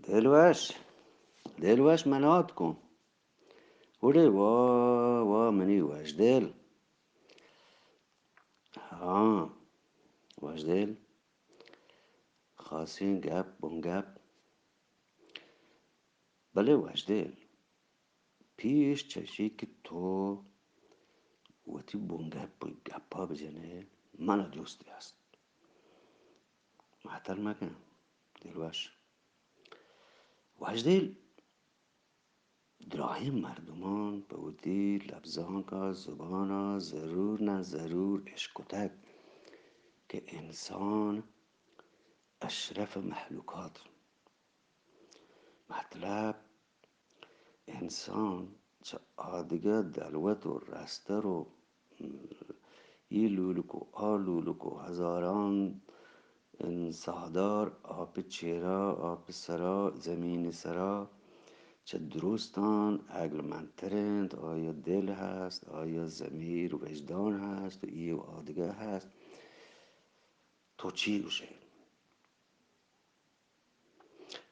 دلوش دلوش منات کن وره وا وا منی وش دل ها وش دل خواستین گپ بونگپ بله وش دل پیش چشی که تو وتی بونگپ و گپا بجنه من دوستی است معطل مکن دلوش وش دل دراهم مردمان به ودی لبزان کا زبانا ضرور نه ضرور اشکتک که انسان اشرف مخلوقات مطلب انسان چه آدگه دلوت و رستر و ای لولک و آ لولک و هزاران سهدار آپ چیرا آپ سرا زمین سرا چه درستان عقلمندترند آیا دل هست آیا ضمیر و وجدان هست و ای و آدگه هست تو چی گوشه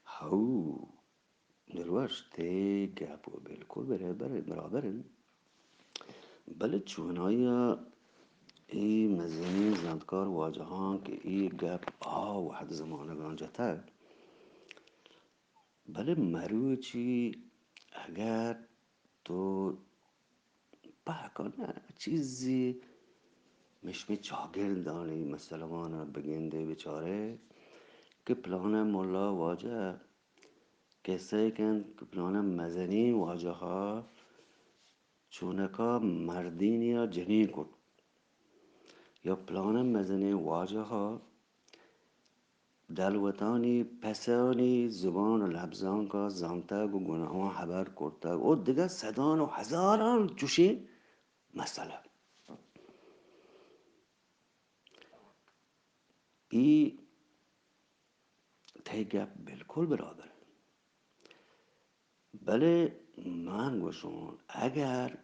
هاو دلوش تی گپ و بالکل برابرن بله چونای ای مزنی زندکار واجهان که ای گپ واحد زمانگان جتا بله مروچی اگر تو کنه چیزی مش چاگل دانی مسلمان بگنده بیچاره که پلان ملا واجه کسایی که پلان مزنی واجه ها چونکا مردین یا جنین کن یا پلان مزنی واجه ها دلوتانی پسانی زبان و لبزان کا زانتگ و گناهان خبر کرتگ و دیگه صدان و هزاران جوشی مسئله ای تی گپ بالکل برابر بله من گوشون اگر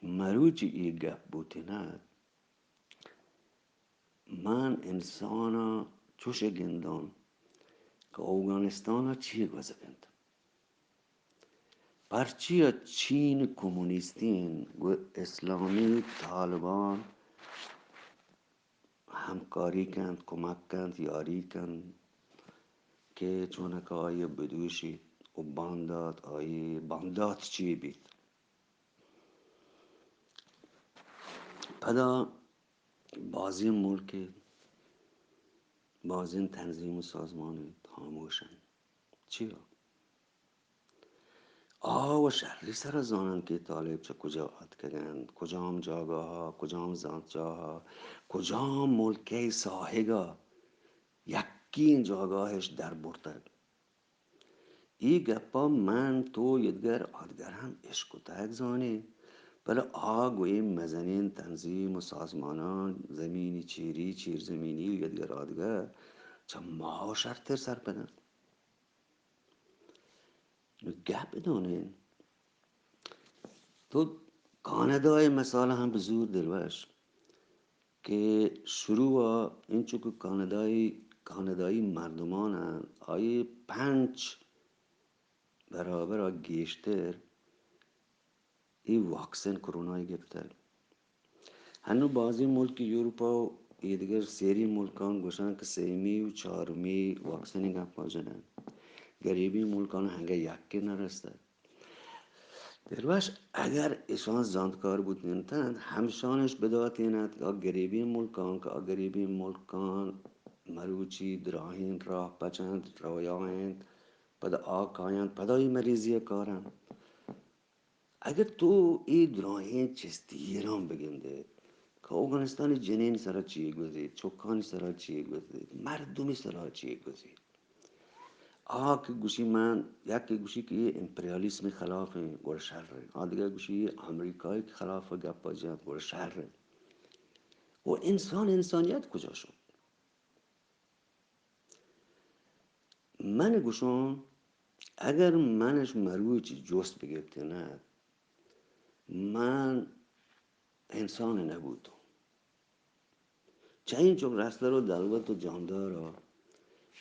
مروچی ای گپ بوتیند من انسانا چوش گندان که افغانستان چی گذبند پرچی چین کمونیستین و اسلامی طالبان همکاری کند کمک کند یاری کند که چونکه آیه بدوشی و باندات چی بید پدا بازی ملک بازی تنظیم و سازمان خاموشن چیا؟ و شهری سر زانن که طالب چه کجا کردند کجام جاگاه ها کجام زانتجاه ها کجام ملکه ساهگا یکی این جاگاهش در برتر ای گپا من تو یدگر آدگر هم اشکتک زانی بله گوی مزنین تنظیم و سازمانان زمینی چیری چیر زمینی یدگر آدگر چه ما شرطر سر بدن گپ بدانین تو کانادای مثال هم به زور دلوش که شروع این چون که کانادایی مردمان هم آیه 5 برابر گیشتر این واکسن کرونایی گرفتن هنو بعضی ملک یوروپا و یه دیگر سری ملکان گوشن که سیمی و چهارمی واکسنی گپ باجنن گریبی ملکان هنگه یکی نرسته دروش اگر ایشان زاندکار بودند همشانش بداتیند که گریبی ملکان مروچی دراهین راه بچند رویاهند پدا آکایند پدا ای مریضی کارند اگر تو ای دراهین چستیران بگنده که افغانستان جنین سرا چیه گذید چوکان سرا چیه گذید مردمی سرا چیه گذید که گوشی من یکی گوشی که یه امپریالیسم خلاف گوش شهره دیگه گوشی امریکایی که خلاف گپ جد گوش شهره و انسانیت کجا شد من گوشون اگر منش مروچی جست بگرفته نه من انسان نبودم چین چون رسته رو دلوت و جاندارا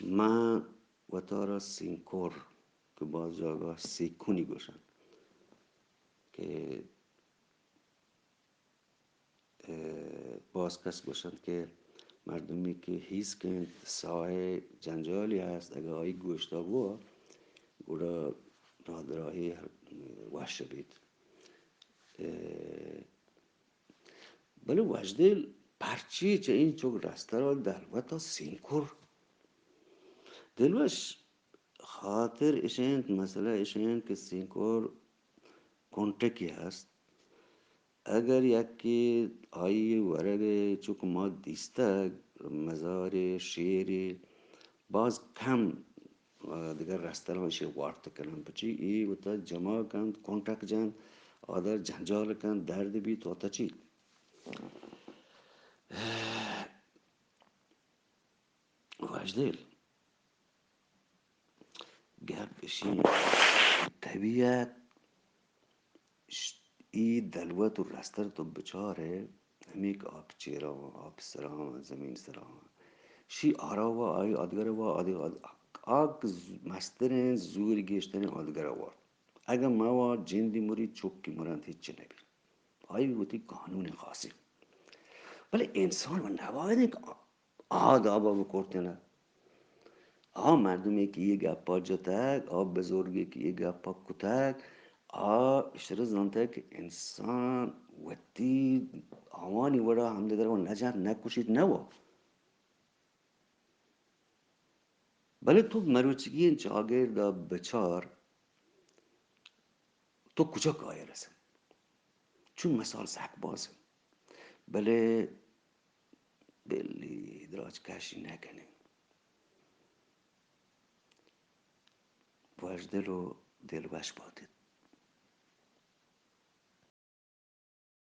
من و تارا سینکور که باز جاگاه سیکونی گوشن که باز کس گوشند که مردمی که هیست که سایه جنجالی هست اگه آیی گوشتا بوا گوڑا نادراهی وحش بید بله وجدل پرچی چه این چوک رسته را دلوتا سینکور دلوش خاطر اشند مسئله اشند که سینکور کنٹکی هست اگر یکی آیی ورگ چوک ما دیستگ مزار شیر باز کم دیگر رستورانشی وارد کنن بچی ای و تا جمع کن کنتک جن آدر جنجال کن درد بی تو تا چی واجدل گپ بشی طبیعت ای دلوت و رستر تو بچاره همیک آب چیرا آب سرام زمین سرام شی آرا و آی آدگر و آدی آگ مسترین زور گیشتن آدگر آورد اگر ما و جندی موری چوکی مرند هیچ نبی آی بودی قانون خاصی ولی انسان و نباید یک آدابا بکرتنه مردمی که یه گپا جتک بزرگی که یه گپا کتک اشتر زنده که انسان وقتی آوانی ورا همده در و نجات نکشید نوا بله تو مروچگی این چاگر دا بچار تو کجا کایر رسن چون مثال سک بازم بله بلی دراج کشی نکنه واجدل و دلوش بادید